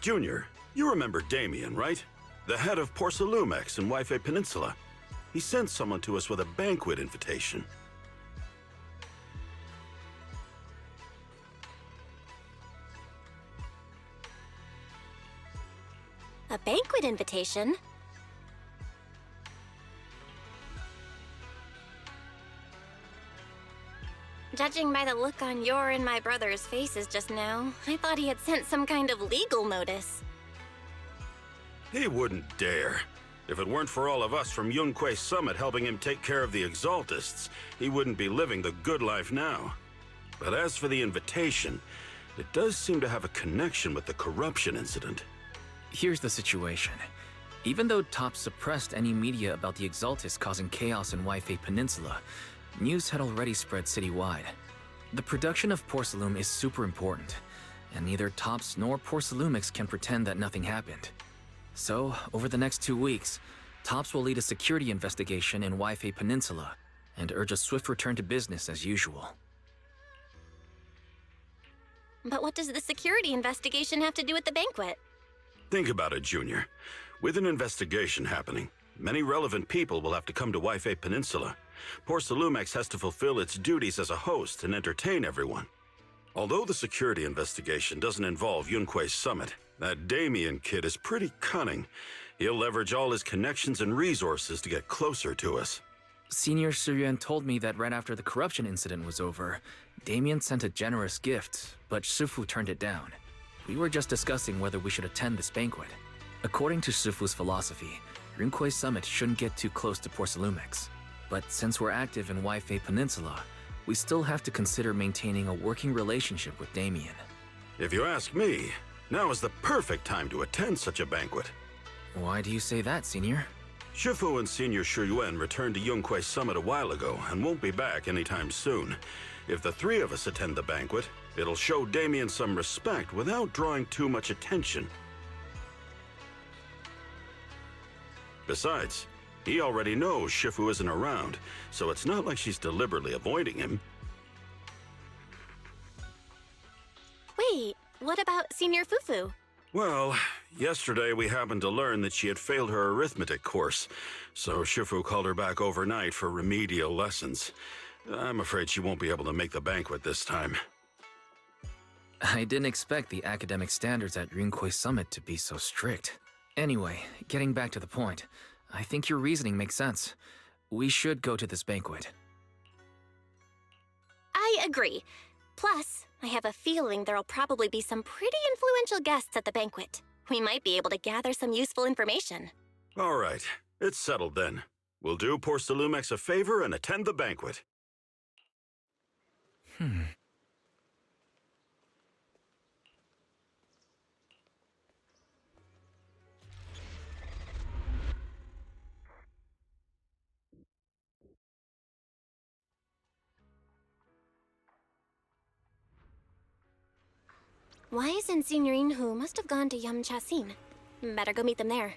Junior, you remember Damien, right? The head of Porcelumex in Wife Peninsula. He sent someone to us with a banquet invitation. A banquet invitation? Judging by the look on your and my brother's faces just now, I thought he had sent some kind of legal notice. He wouldn't dare. If it weren't for all of us from Yunque Summit helping him take care of the Exaltists, he wouldn't be living the good life now. But as for the invitation, it does seem to have a connection with the corruption incident. Here's the situation. Even though Top suppressed any media about the Exaltists causing chaos in Wife Peninsula, news had already spread citywide. The production of Porcelume is super important, and neither Tops nor Porcelumix can pretend that nothing happened. So, over the next 2 weeks, Tops will lead a security investigation in Wife Peninsula and urge a swift return to business as usual. But what does the security investigation have to do with the banquet? Think about it, Junior. With an investigation happening, many relevant people will have to come to Wife Peninsula. Porcelumex has to fulfill its duties as a host and entertain everyone. Although the security investigation doesn't involve Yunque's summit, that Damien kid is pretty cunning. He'll leverage all his connections and resources to get closer to us. Senior Suyuan told me that right after the corruption incident was over, Damien sent a generous gift, but Shifu turned it down. We were just discussing whether we should attend this banquet. According to Shifu's philosophy, Yunque's summit shouldn't get too close to Porcelumex. But since we're active in Wife Peninsula, we still have to consider maintaining a working relationship with Damien. If you ask me, now is the perfect time to attend such a banquet. Why do you say that, Senior? Shifu and Senior Shuyuan returned to Yunque's summit a while ago and won't be back anytime soon. If the three of us attend the banquet, it'll show Damien some respect without drawing too much attention. Besides, he already knows Shifu isn't around, so it's not like she's deliberately avoiding him. Wait, what about Senior Fufu? Well, yesterday we happened to learn that she had failed her arithmetic course, so Shifu called her back overnight for remedial lessons. I'm afraid she won't be able to make the banquet this time. I didn't expect the academic standards at Yunque Summit to be so strict. Anyway, getting back to the point, I think your reasoning makes sense. We should go to this banquet. I agree. Plus, I have a feeling there'll probably be some pretty influential guests at the banquet. We might be able to gather some useful information. All right, it's settled then. We'll do Porcelumex a favor and attend the banquet. Wise and Senior Inhu must have gone to Yamchasin. Better go meet them there.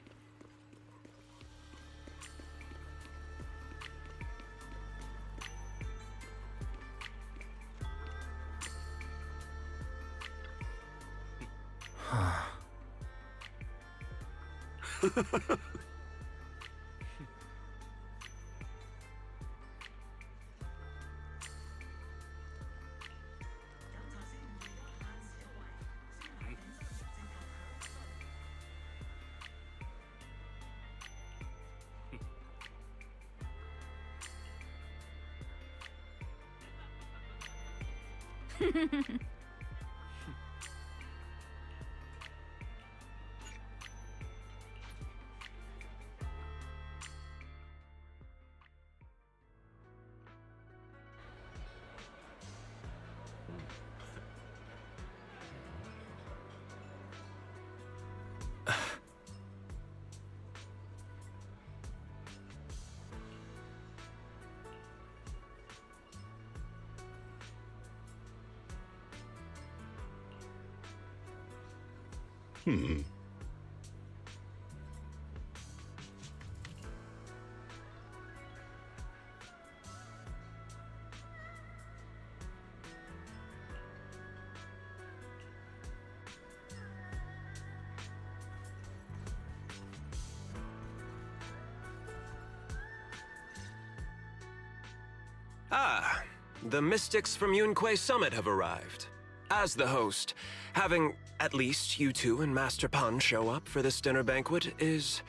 Ah, the mystics from Yunque Summit have arrived. As the host, having at least you two and Master Pan show up for this dinner banquet is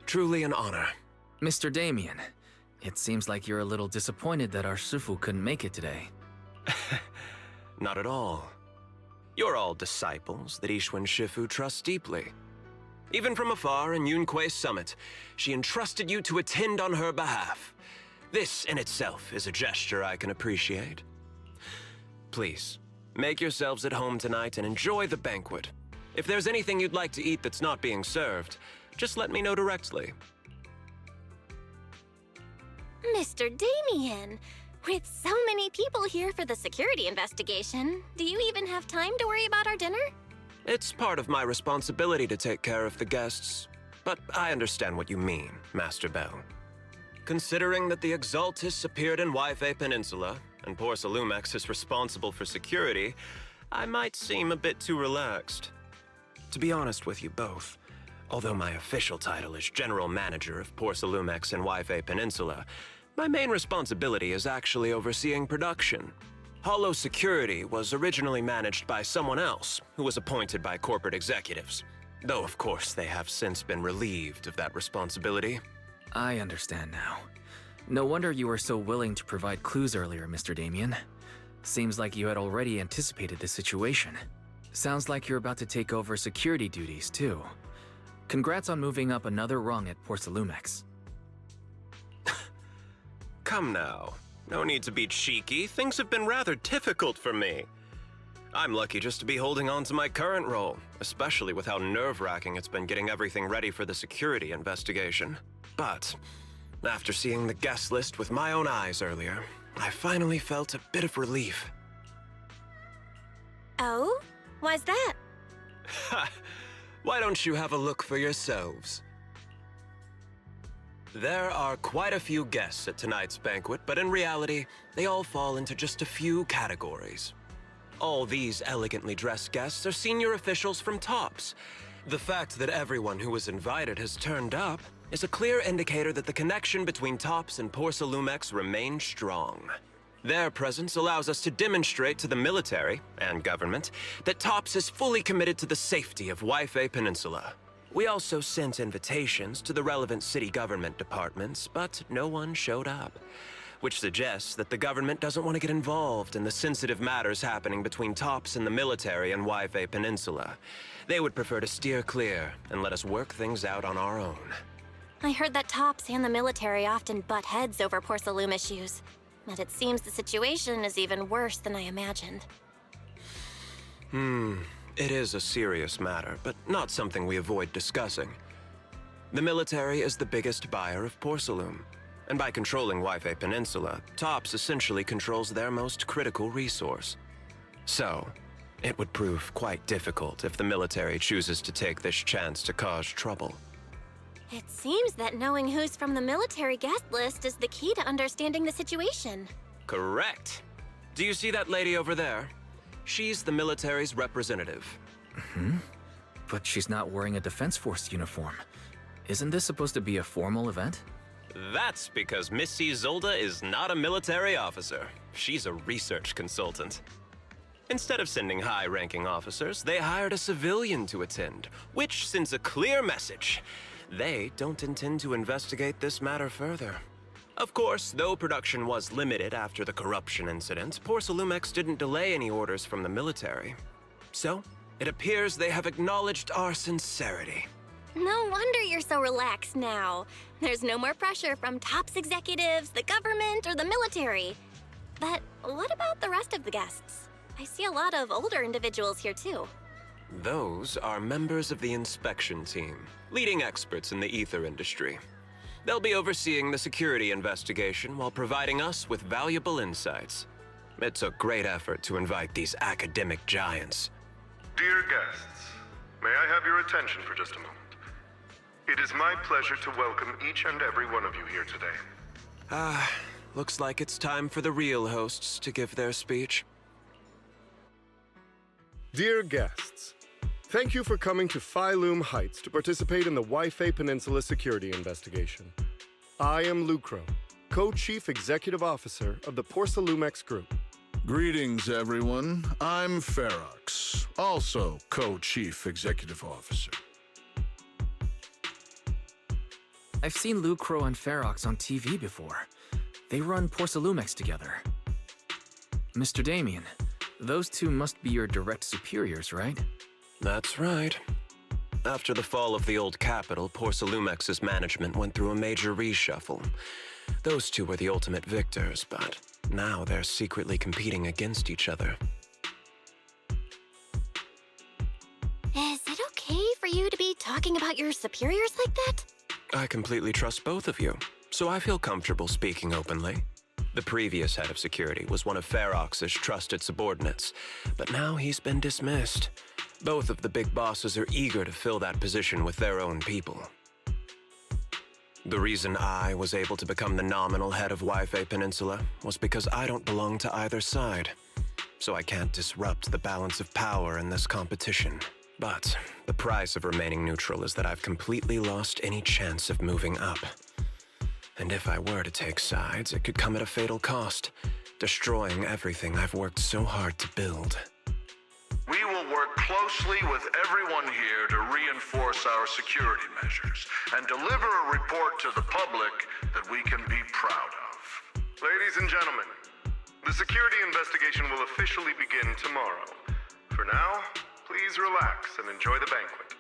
truly an honor. Mr. Damien, it seems like you're a little disappointed that our Shifu couldn't make it today. Not at all. You're all disciples that Ishwen Shifu trusts deeply. Even from afar in Yunque Summit, she entrusted you to attend on her behalf. This in itself is a gesture I can appreciate. Please, make yourselves at home tonight and enjoy the banquet. If there's anything you'd like to eat that's not being served, just let me know directly. Mr. Damien, with so many people here for the security investigation, do you even have time to worry about our dinner? It's part of my responsibility to take care of the guests, but I understand what you mean, Master Bell. Considering that the Exaltis appeared in Yfe Peninsula, and Porcelumex is responsible for security, I might seem a bit too relaxed. To be honest with you both, although my official title is General Manager of Porcelumex and Yfe Peninsula, my main responsibility is actually overseeing production. Hollow Security was originally managed by someone else, who was appointed by corporate executives. Though, of course, they have since been relieved of that responsibility. I understand now. No wonder you were so willing to provide clues earlier, Mr. Damien. Seems like you had already anticipated the situation. Sounds like you're about to take over security duties, too. Congrats on moving up another rung at Porcelumex. Come now. No need to be cheeky. Things have been rather difficult for me. I'm lucky just to be holding on to my current role, especially with how nerve-wracking it's been getting everything ready for the security investigation. But after seeing the guest list with my own eyes earlier, I finally felt a bit of relief. Oh? Why's that? Ha! Why don't you have a look for yourselves? There are quite a few guests at tonight's banquet, but in reality, they all fall into just a few categories. All these elegantly dressed guests are senior officials from TOPS. The fact that everyone who was invited has turned up is a clear indicator that the connection between TOPS and Porcelumex remains strong. Their presence allows us to demonstrate to the military and government that TOPS is fully committed to the safety of Yfe Peninsula. We also sent invitations to the relevant city government departments, but no one showed up, which suggests that the government doesn't want to get involved in the sensitive matters happening between TOPS and the military and Yfe Peninsula. They would prefer to steer clear and let us work things out on our own. I heard that TOPS and the military often butt heads over Porcelume issues, but it seems the situation is even worse than I imagined. It is a serious matter, but not something we avoid discussing. The military is the biggest buyer of Porcelume, and by controlling Yfe Peninsula, TOPS essentially controls their most critical resource. So, it would prove quite difficult if the military chooses to take this chance to cause trouble. It seems that knowing who's from the military guest list is the key to understanding the situation. Correct. Do you see that lady over there? She's the military's representative. But she's not wearing a Defense Force uniform. Isn't this supposed to be a formal event? That's because Missy Zolda is not a military officer. She's a research consultant. Instead of sending high-ranking officers, they hired a civilian to attend, which sends a clear message. They don't intend to investigate this matter further. Of course, though production was limited after the corruption incident, Porcelumex didn't delay any orders from the military. So, it appears they have acknowledged our sincerity. No wonder you're so relaxed now. There's no more pressure from TOPS executives, the government, or the military. But what about the rest of the guests? I see a lot of older individuals here too. Those are members of the inspection team, leading experts in the ether industry. They'll be overseeing the security investigation while providing us with valuable insights. It took great effort to invite these academic giants. Dear guests, may I have your attention for just a moment? It is my pleasure to welcome each and every one of you here today. Looks like it's time for the real hosts to give their speech. Dear guests, thank you for coming to Phylume Heights to participate in the Yfe Peninsula security investigation. I am Lucro, Co-Chief Executive Officer of the Porsalumex Group. Greetings, everyone. I'm Ferox, also Co-Chief Executive Officer. I've seen Lucro and Ferox on TV before. They run Porsalumex together. Mr. Damien, those two must be your direct superiors, right? That's right. After the fall of the old capital, Porsalumex's management went through a major reshuffle. Those two were the ultimate victors, but now they're secretly competing against each other. Is it okay for you to be talking about your superiors like that? I completely trust both of you, so I feel comfortable speaking openly. The previous head of security was one of Ferox's trusted subordinates, but now he's been dismissed. Both of the big bosses are eager to fill that position with their own people. The reason I was able to become the nominal head of Wi-Fi Peninsula was because I don't belong to either side, so I can't disrupt the balance of power in this competition. But the price of remaining neutral is that I've completely lost any chance of moving up. And if I were to take sides, it could come at a fatal cost, destroying everything I've worked so hard to build. We will work closely with everyone here to reinforce our security measures and deliver a report to the public that we can be proud of. Ladies and gentlemen, the security investigation will officially begin tomorrow. For now, please relax and enjoy the banquet.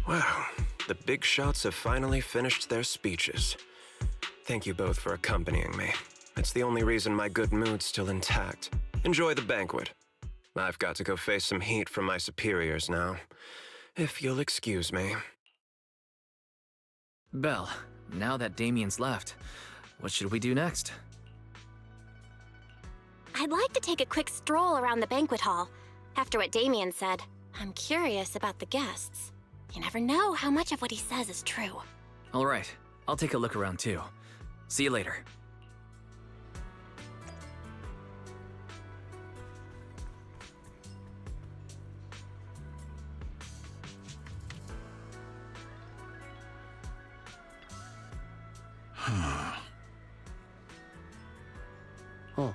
Wow, the big shots have finally finished their speeches. Thank you both for accompanying me. It's the only reason my good mood's still intact. Enjoy the banquet. I've got to go face some heat from my superiors now. If you'll excuse me. Belle, now that Damien's left, what should we do next? I'd like to take a quick stroll around the banquet hall. After what Damien said, I'm curious about the guests. You never know how much of what he says is true. All right, I'll take a look around too. See you later. Oh.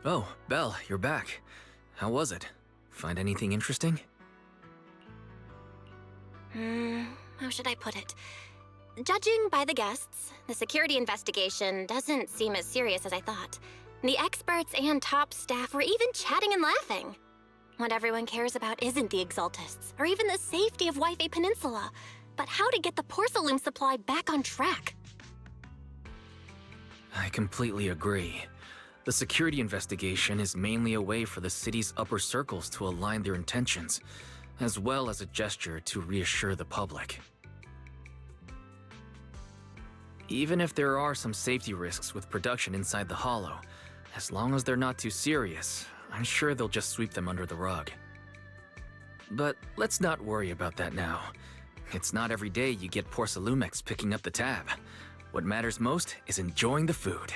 Oh, Belle, you're back. How was it? Find anything interesting? How should I put it? Judging by the guests, the security investigation doesn't seem as serious as I thought. The experts and top staff were even chatting and laughing. What everyone cares about isn't the Exaltists, or even the safety of Wi-Fi Peninsula, but how to get the porcelain supply back on track. I completely agree. The security investigation is mainly a way for the city's upper circles to align their intentions, as well as a gesture to reassure the public. Even if there are some safety risks with production inside the Hollow, as long as they're not too serious, I'm sure they'll just sweep them under the rug. But let's not worry about that now. It's not every day you get Porcelumex picking up the tab. What matters most is enjoying the food.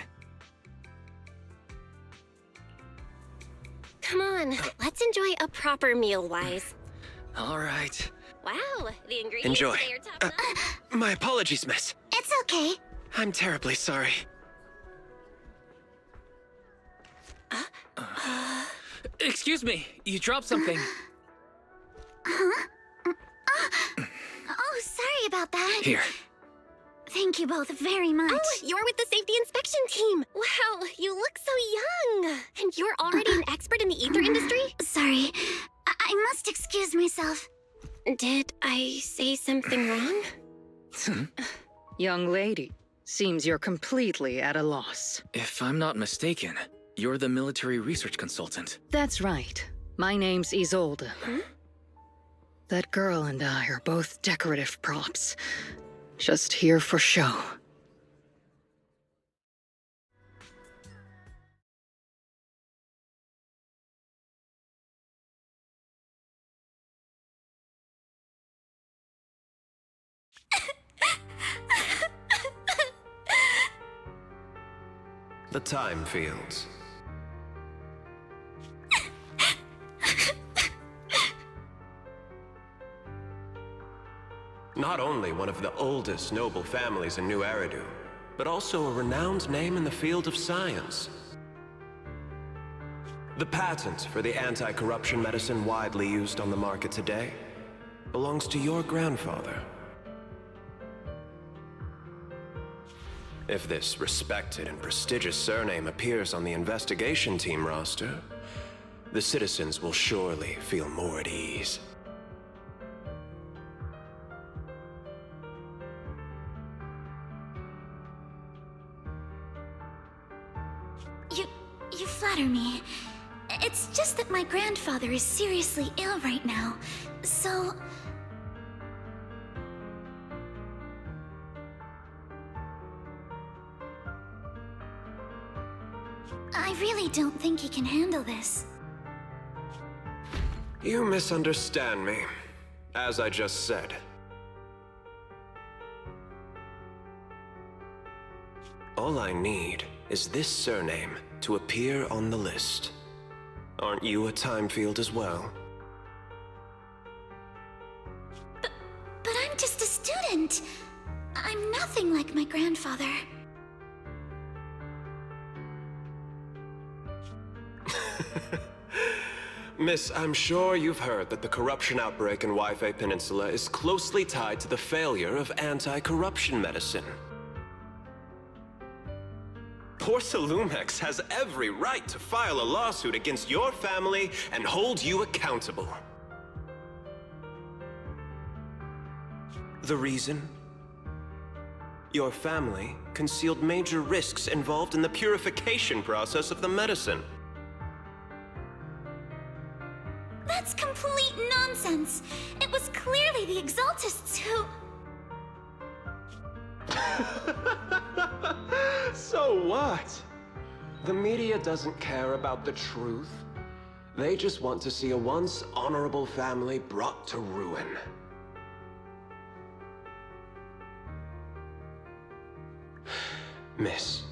Come on, let's enjoy a proper meal, Wise. All right. Wow, the ingredients Enjoy. today are top-notch. My apologies, miss. It's okay. I'm terribly sorry. Excuse me, you dropped something. Oh, sorry about that. Here. Thank you both very much. Oh, you're with the safety inspection team. Wow, you look so young. And you're already an expert in the ether industry? Sorry. I must excuse myself. Did I say something wrong? Young lady, seems you're completely at a loss. If I'm not mistaken, you're the military research consultant. That's right. My name's Isolde. That girl and I are both decorative props. Just here for show. The time fields. Not only one of the oldest noble families in New Eridu, but also a renowned name in the field of science. The patent for the anti-corruption medicine widely used on the market today belongs to your grandfather. If this respected and prestigious surname appears on the investigation team roster, the citizens will surely feel more at ease. You flatter me. It's just that my grandfather is seriously ill right now, so... I really don't think he can handle this. You misunderstand me, as I just said. All I need is this surname to appear on the list. Aren't you a time field as well? But I'm just a student. I'm nothing like my grandfather. Miss, I'm sure you've heard that the corruption outbreak in Wi-Fi Peninsula is closely tied to the failure of anti-corruption medicine. Porcelumex has every right to file a lawsuit against your family and hold you accountable. The reason? Your family concealed major risks involved in the purification process of the medicine. That's complete nonsense. It was clearly the Exaltists who... So what? The media doesn't care about the truth. They just want to see a once honorable family brought to ruin. Miss,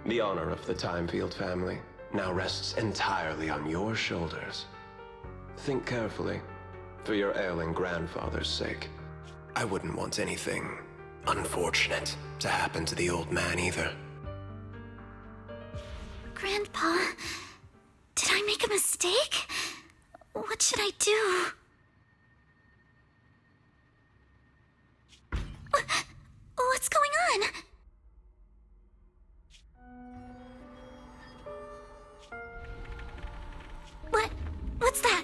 the honor of the Timefield family now rests entirely on your shoulders. Think carefully, for your ailing grandfather's sake. I wouldn't want anything unfortunate to happen to the old man either. Grandpa, make a mistake? What should I do? What's going on? What's that?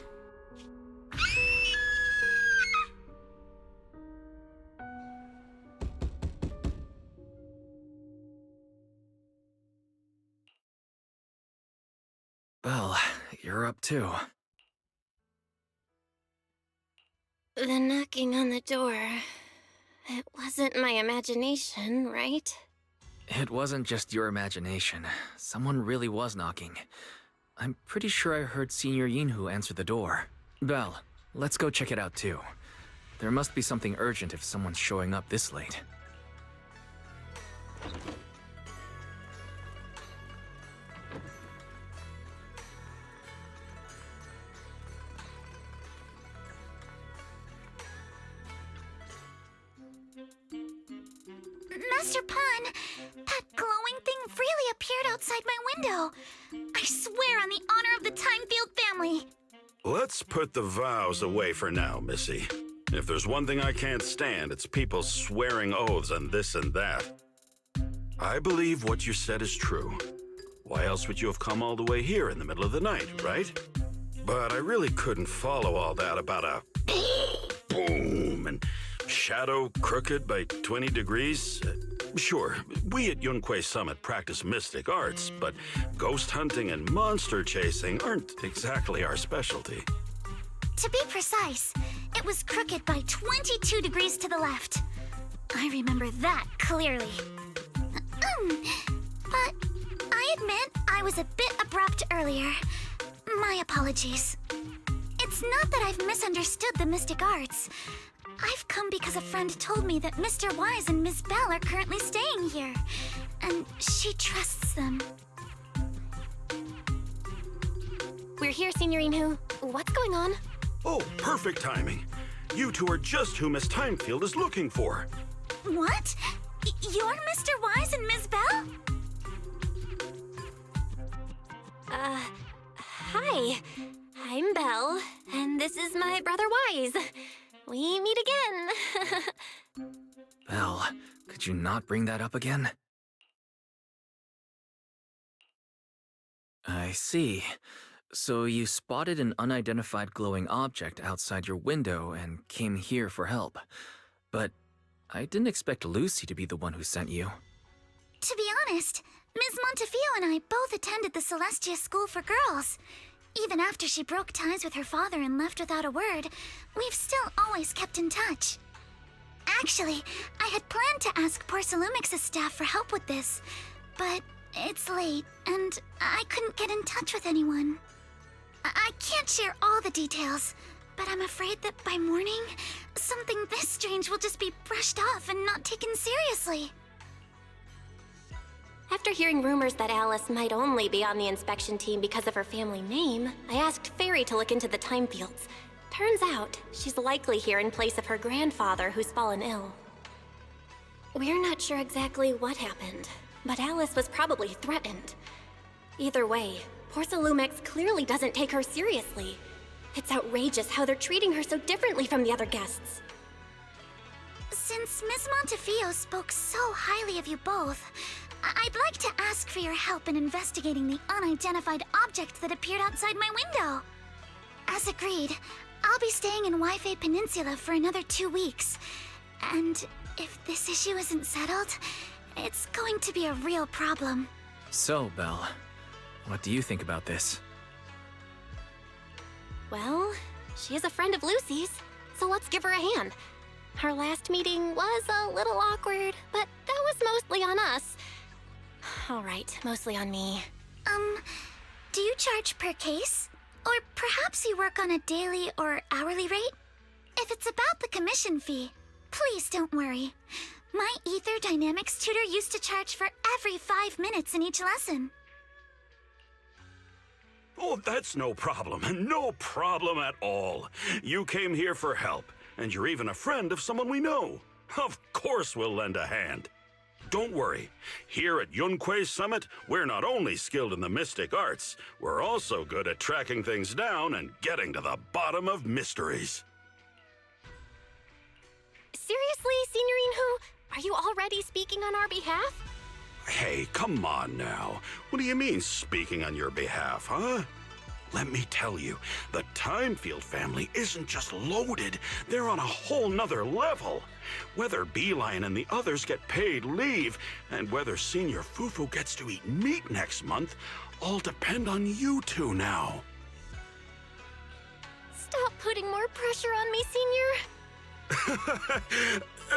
Belle, you're up too. The knocking on the door. It wasn't my imagination, right? It wasn't just your imagination. Someone really was knocking. I'm pretty sure I heard Senior Yinhu answer the door. Belle, let's go check it out too. There must be something urgent if someone's showing up this late. Master Pun, that glowing thing really appeared outside my window. I swear on the honor of the Timefield family. Let's put the vows away for now, Missy. If there's one thing I can't stand, it's people swearing oaths on this and that. I believe what you said is true. Why else would you have come all the way here in the middle of the night, right? But I really couldn't follow all that about a boom and shadow crooked by 20 degrees. Sure, we at Yunquei Summit practice mystic arts, but ghost hunting and monster chasing aren't exactly our specialty. To be precise, it was crooked by 22 degrees to the left. I remember that clearly. But I admit I was a bit abrupt earlier. My apologies. It's not that I've misunderstood the mystic arts. I've come because a friend told me that Mr. Wise and Miss Bell are currently staying here, and she trusts them. We're here, Senior Yinhu. What's going on? Oh, perfect timing. You two are just who Miss Timefield is looking for. What? You're Mr. Wise and Miss Bell? Hi. I'm Belle, and this is my brother Wise. We meet again. Belle, could you not bring that up again? I see. So you spotted an unidentified glowing object outside your window and came here for help. But I didn't expect Lucy to be the one who sent you. To be honest, Ms. Montefiore and I both attended the Celestia School for Girls. Even after she broke ties with her father and left without a word, we've still always kept in touch. Actually, I had planned to ask Porcelumix's staff for help with this, but it's late, and I couldn't get in touch with anyone. I can't share all the details, but I'm afraid that by morning, something this strange will just be brushed off and not taken seriously. After hearing rumors that Alice might only be on the inspection team because of her family name, I asked Fairy to look into the Timefields. Turns out, she's likely here in place of her grandfather who's fallen ill. We're not sure exactly what happened, but Alice was probably threatened. Either way, Porcelumix clearly doesn't take her seriously. It's outrageous how they're treating her so differently from the other guests. Since Ms. Montefiore spoke so highly of you both, I'd like to ask for your help in investigating the unidentified object that appeared outside my window. As agreed, I'll be staying in Waifei Peninsula for another 2 weeks. And if this issue isn't settled, it's going to be a real problem. So, Belle, what do you think about this? Well, she is a friend of Lucy's, so let's give her a hand. Our last meeting was a little awkward, but that was mostly on us. All right, mostly on me. Do you charge per case? Or perhaps you work on a daily or hourly rate? If it's about the commission fee, please don't worry. My Ether Dynamics tutor used to charge for every 5 minutes in each lesson. Oh, that's no problem. No problem at all. You came here for help, and you're even a friend of someone we know. Of course we'll lend a hand. Don't worry. Here at Yunquei Summit, we're not only skilled in the mystic arts, we're also good at tracking things down and getting to the bottom of mysteries. Seriously, Signorinhu? Are you already speaking on our behalf? Hey, come on now. What do you mean, speaking on your behalf, huh? Let me tell you, the Timefield family isn't just loaded, they're on a whole nother level. Whether Beeline and the others get paid leave, and whether Senior Fufu gets to eat meat next month, all depend on you two now. Stop putting more pressure on me, Senior.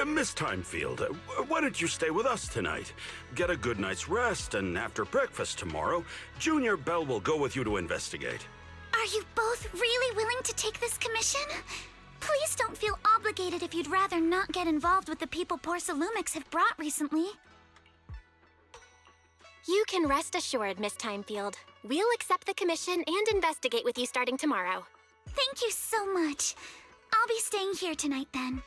Miss Timefield, why don't you stay with us tonight? Get a good night's rest, and after breakfast tomorrow, Junior Bell will go with you to investigate. Are you both really willing to take this commission? Please don't feel obligated if you'd rather not get involved with the people Porcelumix have brought recently. You can rest assured, Miss Timefield. We'll accept the commission and investigate with you starting tomorrow. Thank you so much. I'll be staying here tonight then.